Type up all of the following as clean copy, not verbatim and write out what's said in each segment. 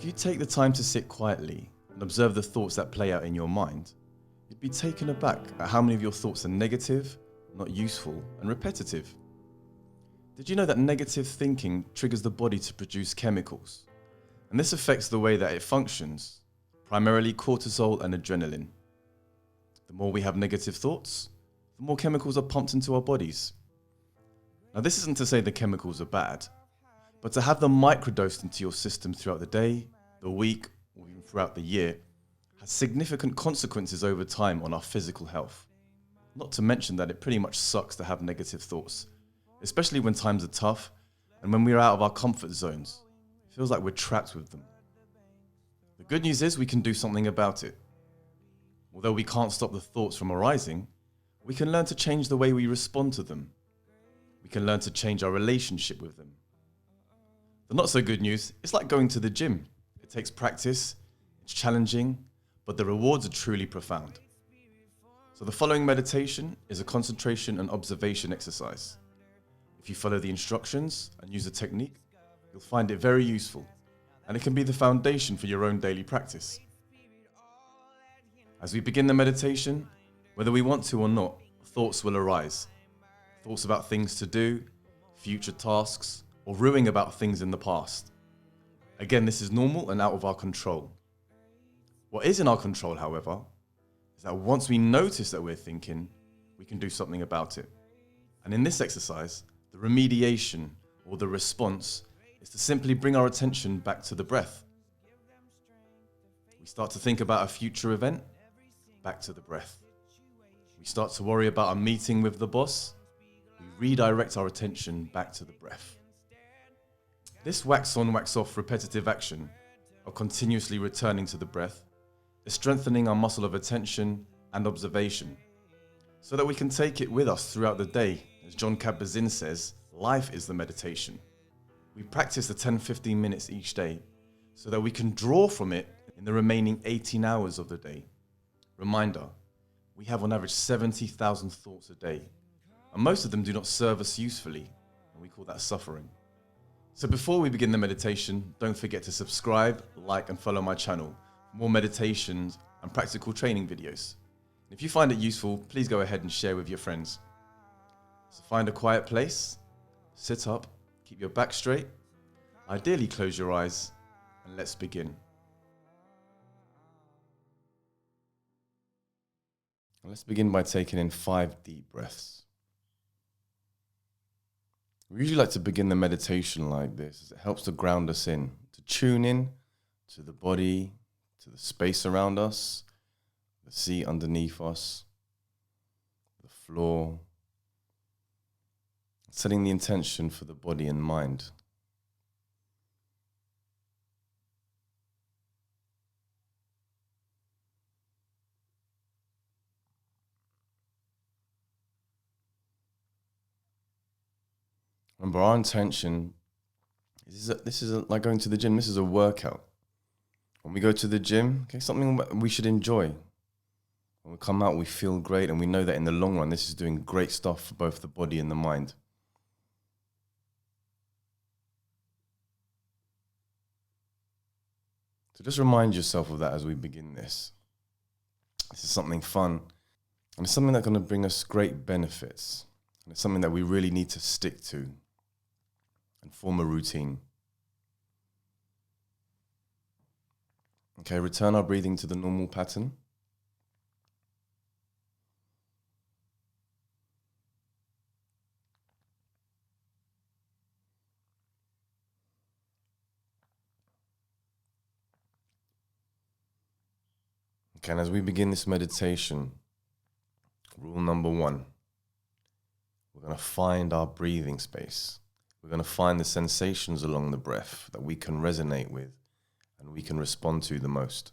If you take the time to sit quietly and observe the thoughts that play out in your mind, you'd be taken aback at how many of your thoughts are negative, not useful, and repetitive. Did you know that negative thinking triggers the body to produce chemicals? And this affects the way that it functions, primarily cortisol and adrenaline. The more we have negative thoughts, the more chemicals are pumped into our bodies. Now, this isn't to say the chemicals are bad, but to have them microdosed into your system throughout the day, the week, or even throughout the year has significant consequences over time on our physical health. Not to mention that it pretty much sucks to have negative thoughts, especially when times are tough and when we're out of our comfort zones. It feels like we're trapped with them. The good news is we can do something about it. Although we can't stop the thoughts from arising, we can learn to change the way we respond to them. We can learn to change our relationship with them. The not so good news, it's like going to the gym. It takes practice, it's challenging, but the rewards are truly profound. So the following meditation is a concentration and observation exercise. If you follow the instructions and use the technique, you'll find it very useful, and it can be the foundation for your own daily practice. As we begin the meditation, whether we want to or not, thoughts will arise. Thoughts about things to do, future tasks, or ruing about things in the past. Again, this is normal and out of our control. What is in our control, however, is that once we notice that we're thinking, we can do something about it. And in this exercise, the remediation or the response is to simply bring our attention back to the breath. We start to think about a future event, back to the breath. We start to worry about a meeting with the boss, we redirect our attention back to the breath. This wax on, wax off repetitive action of continuously returning to the breath is strengthening our muscle of attention and observation so that we can take it with us throughout the day. As John Kabat-Zinn says, life is the meditation. We practice the 10-15 minutes each day so that we can draw from it in the remaining 18 hours of the day. Reminder, we have on average 70,000 thoughts a day, and most of them do not serve us usefully, and we call that suffering. So before we begin the meditation, don't forget to subscribe, like, and follow my channel for more meditations and practical training videos. If you find it useful, please go ahead and share with your friends. So find a quiet place, sit up, keep your back straight, ideally close your eyes, and let's begin. Let's begin by taking in 5 deep breaths. We usually like to begin the meditation like this, as it helps to ground us in, to tune in to the body, to the space around us, the seat underneath us, the floor, setting the intention for the body and mind. Remember, our intention this is like going to the gym. This is a workout. When we go to the gym, something we should enjoy. When we come out, we feel great, and we know that in the long run, this is doing great stuff for both the body and the mind. So just remind yourself of that as we begin this. This is something fun, and it's something that's going to bring us great benefits. And it's something that we really need to stick to and form a routine. Okay, return our breathing to the normal pattern. Okay, and as we begin this meditation, rule number 1, we're going to find our breathing space. We're going to find the sensations along the breath that we can resonate with and we can respond to the most.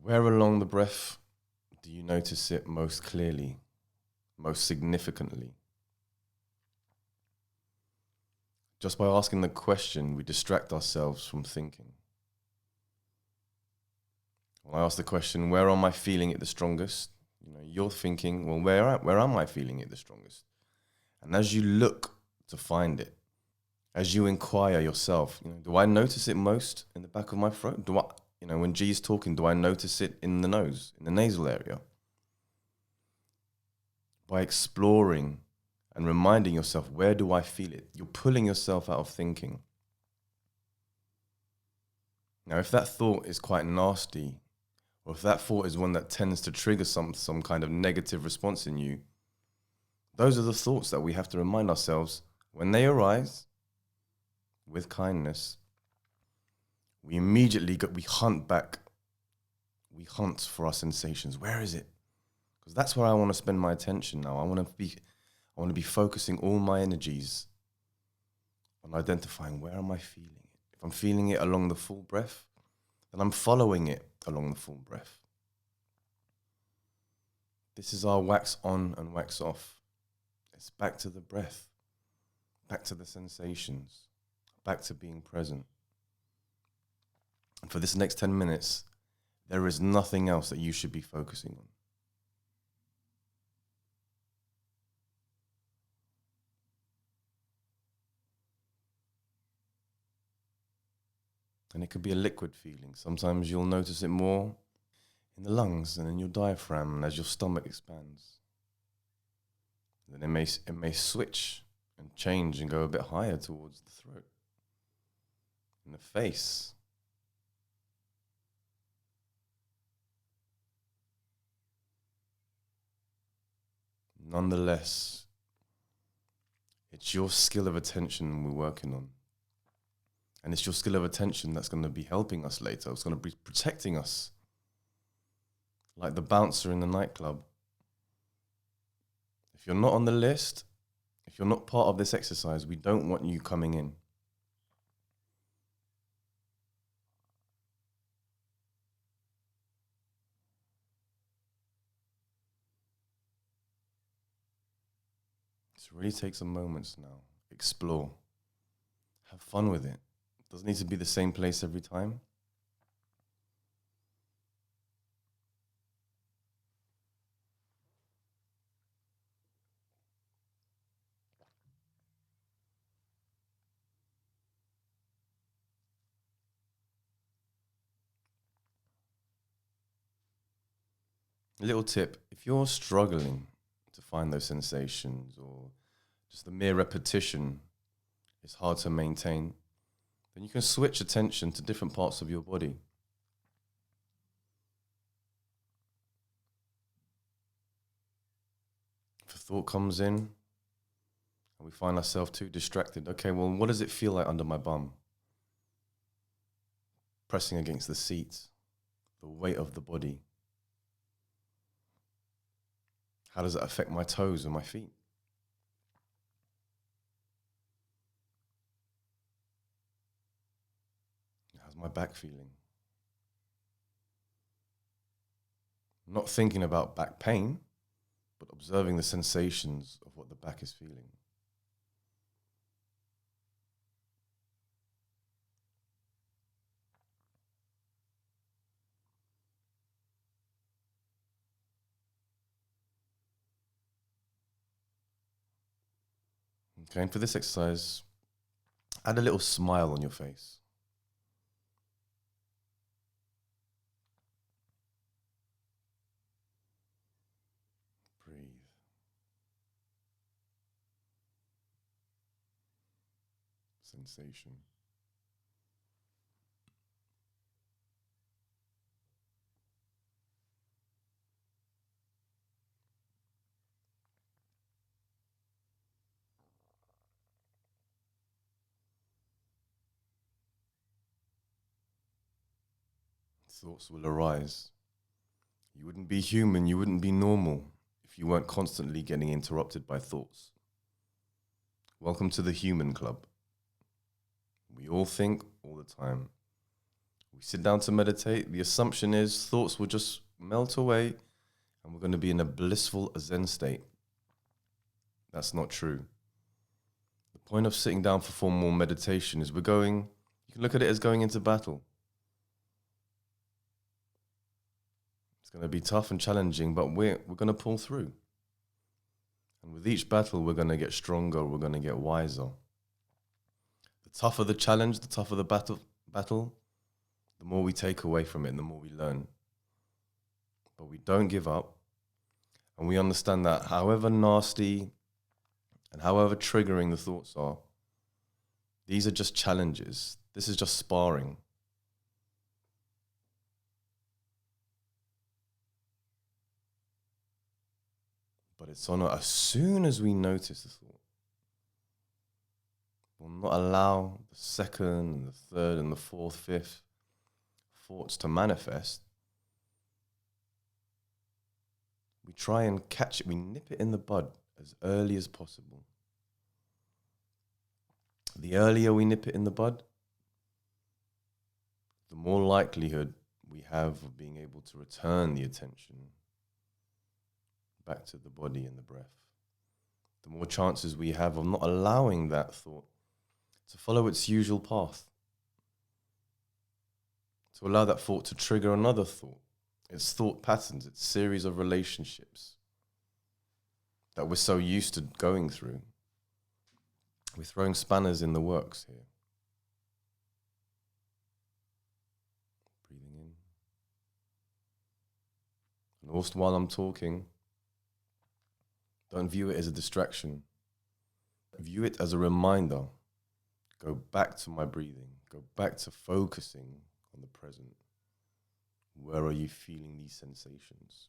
Where along the breath do you notice it most clearly, most significantly? Just by asking the question, we distract ourselves from thinking. When I ask the question, where am I feeling it the strongest? You're thinking, well, where am I feeling it the strongest? And as you look to find it, as you inquire yourself, do I notice it most in the back of my throat? Do I, when G is talking, do I notice it in the nose, in the nasal area? By exploring and reminding yourself, where do I feel it? You're pulling yourself out of thinking. Now, if that thought is quite nasty, or if that thought is one that tends to trigger some kind of negative response in you, those are the thoughts that we have to remind ourselves when they arise with kindness. We immediately we hunt back. We hunt for our sensations. Where is it? Because that's where I want to spend my attention now. I want to be focusing all my energies on identifying, where am I feeling it? If I'm feeling it along the full breath, then I'm following it along the full breath. This is our wax on and wax off. It's back to the breath, back to the sensations, back to being present. And for this next 10 minutes, there is nothing else that you should be focusing on. And it could be a liquid feeling. Sometimes you'll notice it more in the lungs and in your diaphragm and as your stomach expands. Then it may switch and change and go a bit higher towards the throat, in the face. Nonetheless, it's your skill of attention we're working on. And it's your skill of attention that's going to be helping us later. It's going to be protecting us. Like the bouncer in the nightclub. If you're not on the list, if you're not part of this exercise, we don't want you coming in. So really take some moments now. Explore. Have fun with it. It doesn't need to be the same place every time. A little tip, if you're struggling to find those sensations or just the mere repetition is hard to maintain, then you can switch attention to different parts of your body. If a thought comes in and we find ourselves too distracted, okay, well, what does it feel like under my bum? Pressing against the seat, the weight of the body. How does it affect my toes and my feet? How's my back feeling? Not thinking about back pain, but observing the sensations of what the back is feeling. Okay, and for this exercise, add a little smile on your face. Breathe. Sensation. Thoughts will arise. You wouldn't be human, you wouldn't be normal if you weren't constantly getting interrupted by thoughts. Welcome to the human club. We all think all the time. We sit down to meditate. The assumption is thoughts will just melt away and we're going to be in a blissful Zen state. That's not true. The point of sitting down for formal meditation is you can look at it as going into battle. It's going to be tough and challenging, but we're going to pull through. And with each battle, we're going to get stronger, we're going to get wiser. The tougher the challenge, the tougher the battle, the more we take away from it and the more we learn. But we don't give up. And we understand that however nasty and however triggering the thoughts are, these are just challenges. This is just sparring. But it's on as soon as we notice the thought, we'll not allow the second and the third and the fourth, fifth thoughts to manifest. We try and catch it, we nip it in the bud as early as possible. The earlier we nip it in the bud, the more likelihood we have of being able to return the attention back to the body and the breath. The more chances we have of not allowing that thought to follow its usual path, to allow that thought to trigger another thought, its thought patterns, its series of relationships that we're so used to going through. We're throwing spanners in the works here. Breathing in. And also while I'm talking, don't view it as a distraction. View it as a reminder. Go back to my breathing. Go back to focusing on the present. Where are you feeling these sensations?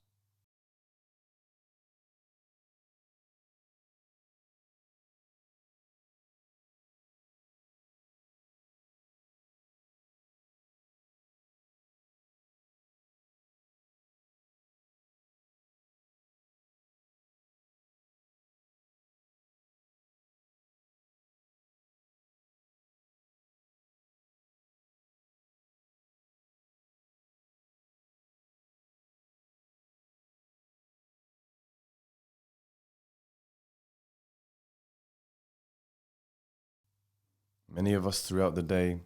Many of us throughout the day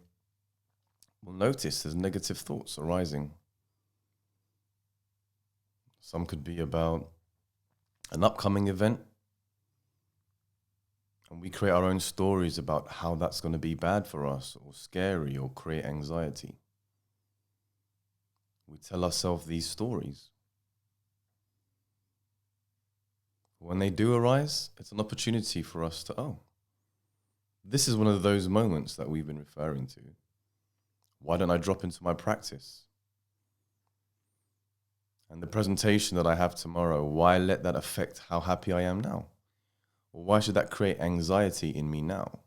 will notice there's negative thoughts arising. Some could be about an upcoming event, and we create our own stories about how that's going to be bad for us or scary or create anxiety. We tell ourselves these stories. When they do arise, it's an opportunity for us to, this is one of those moments that we've been referring to. Why don't I drop into my practice? And the presentation that I have tomorrow, why let that affect how happy I am now? Or why should that create anxiety in me now?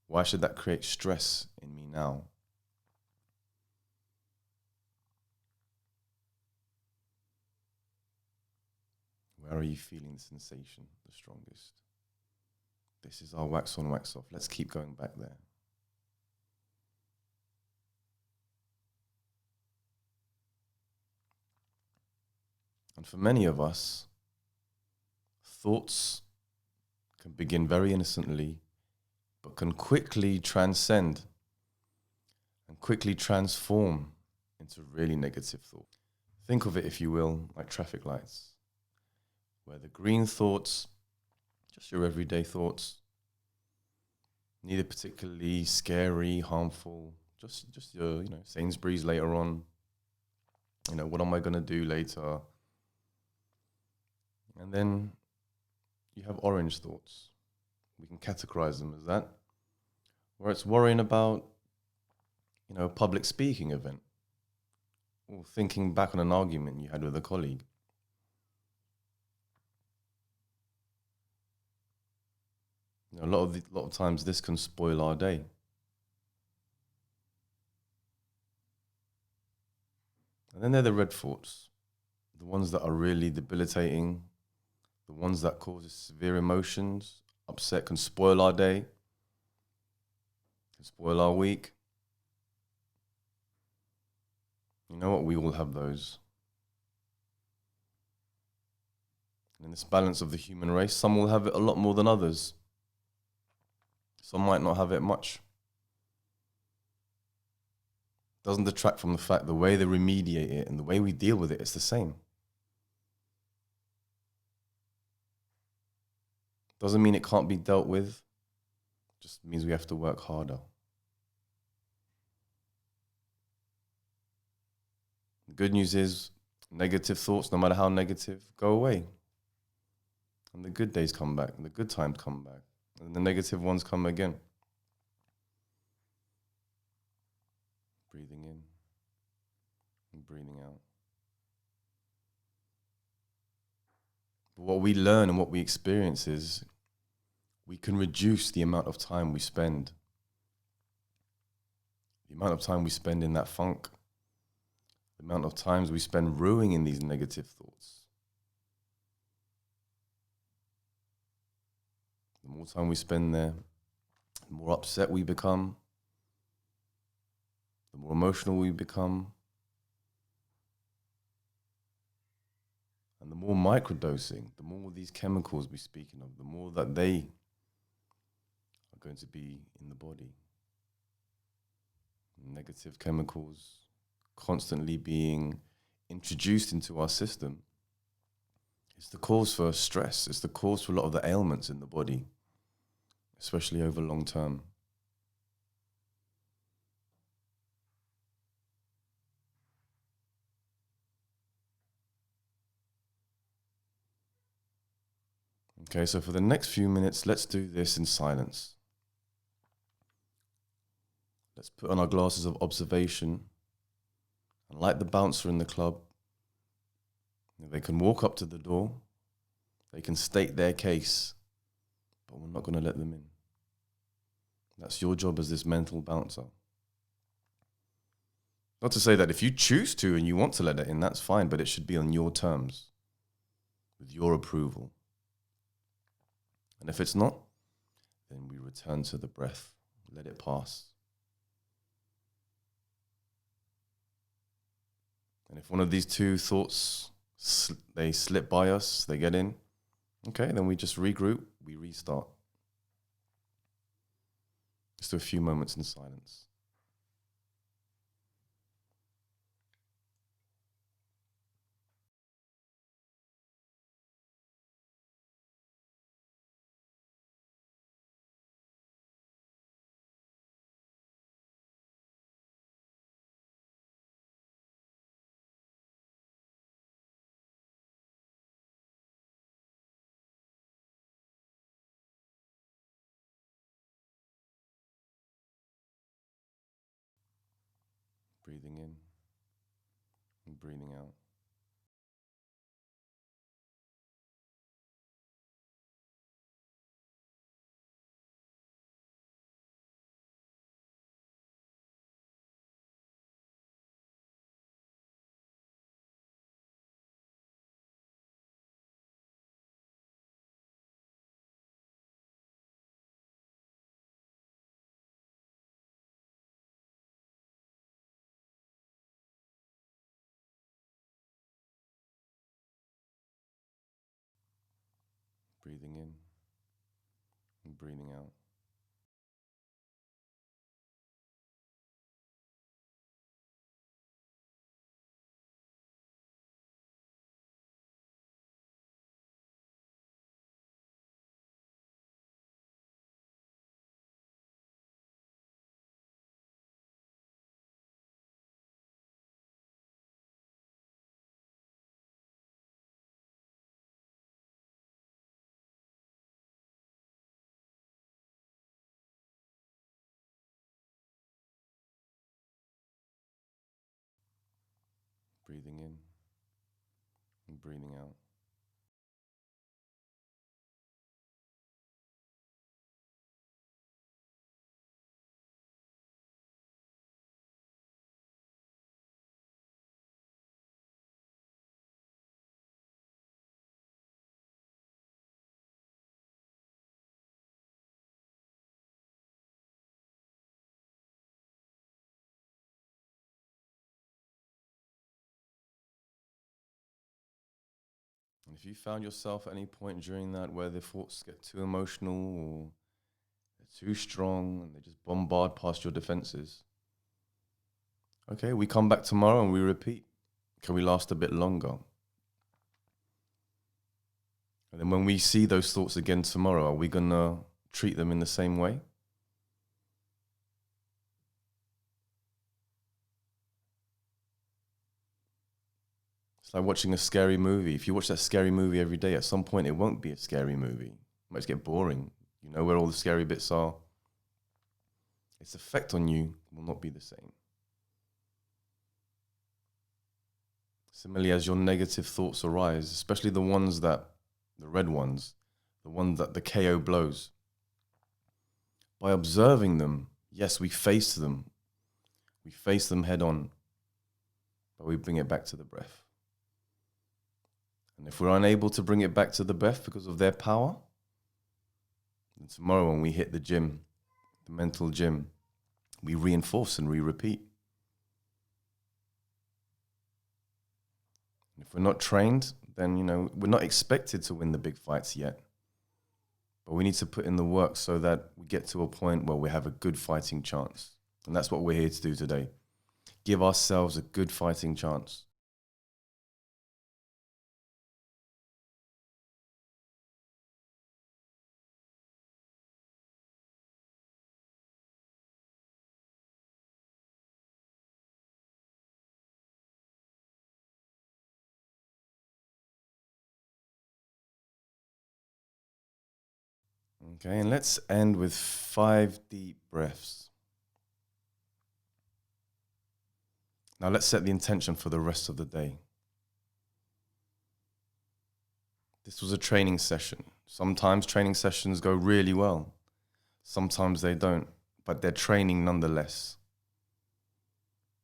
Why should that create stress in me now? Where are you feeling the sensation the strongest? This is our wax on, wax off. Let's keep going back there. And for many of us, thoughts can begin very innocently, but can quickly transcend and quickly transform into really negative thoughts. Think of it, if you will, like traffic lights, where the green thoughts, just your everyday thoughts, neither particularly scary, harmful, just your, Sainsbury's later on. What am I going to do later? And then you have orange thoughts. We can categorize them as that, where it's worrying about, a public speaking event or thinking back on an argument you had with a colleague. A lot of times this can spoil our day. And then there are the red thoughts, the ones that are really debilitating, the ones that cause severe emotions, upset, can spoil our day, can spoil our week. You know what? We all have those. And in this balance of the human race, some will have it a lot more than others. Some might not have it much. Doesn't detract from the fact the way they remediate it and the way we deal with it, it's the same. Doesn't mean it can't be dealt with. Just means we have to work harder. The good news is negative thoughts, no matter how negative, go away. And the good days come back, and the good times come back, and the negative ones come again. Breathing in and breathing out. But what we learn and what we experience is we can reduce the amount of time we spend. The amount of time we spend in that funk. The amount of times we spend ruining these negative thoughts. The more time we spend there, the more upset we become, the more emotional we become, and the more microdosing, the more these chemicals we're speaking of, the more that they are going to be in the body. Negative chemicals constantly being introduced into our system. It's the cause for stress. It's the cause for a lot of the ailments in the body, especially over long term. Okay, so for the next few minutes, let's do this in silence. Let's put on our glasses of observation and like the bouncer in the club, they can walk up to the door, they can state their case, but we're not going to let them in. That's your job as this mental bouncer. Not to say that if you choose to and you want to let it in, that's fine, but it should be on your terms, with your approval. And if it's not, then we return to the breath, let it pass. And if one of these two thoughts, they slip by us, they get in, okay, then we just regroup, we restart. Just do a few moments in silence. Breathing in and breathing out. Breathing in and breathing out. Breathing in and breathing out. And if you found yourself at any point during that where the thoughts get too emotional or they're too strong and they just bombard past your defenses. Okay, we come back tomorrow and we repeat. Can we last a bit longer? And then when we see those thoughts again tomorrow, are we going to treat them in the same way? It's like watching a scary movie. If you watch that scary movie every day, at some point it won't be a scary movie. It might just get boring. You know where all the scary bits are. Its effect on you will not be the same. Similarly, as your negative thoughts arise, especially the red ones, the ones that the KO blows, by observing them, yes, we face them head on, but we bring it back to the breath. And if we're unable to bring it back to the breath because of their power, then tomorrow when we hit the gym, the mental gym, we reinforce and we repeat. If we're not trained, then, we're not expected to win the big fights yet. But we need to put in the work so that we get to a point where we have a good fighting chance. And that's what we're here to do today. Give ourselves a good fighting chance. Okay, and let's end with 5 deep breaths. Now let's set the intention for the rest of the day. This was a training session. Sometimes training sessions go really well. Sometimes they don't, but they're training nonetheless.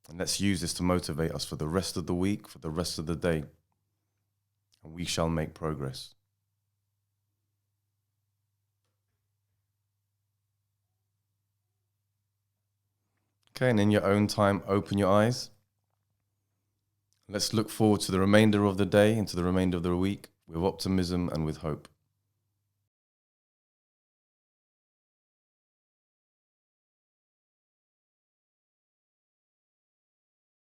And let's use this to motivate us for the rest of the week, for the rest of the day. And we shall make progress. Okay, and in your own time, open your eyes. Let's look forward to the remainder of the day and to the remainder of the week with optimism and with hope.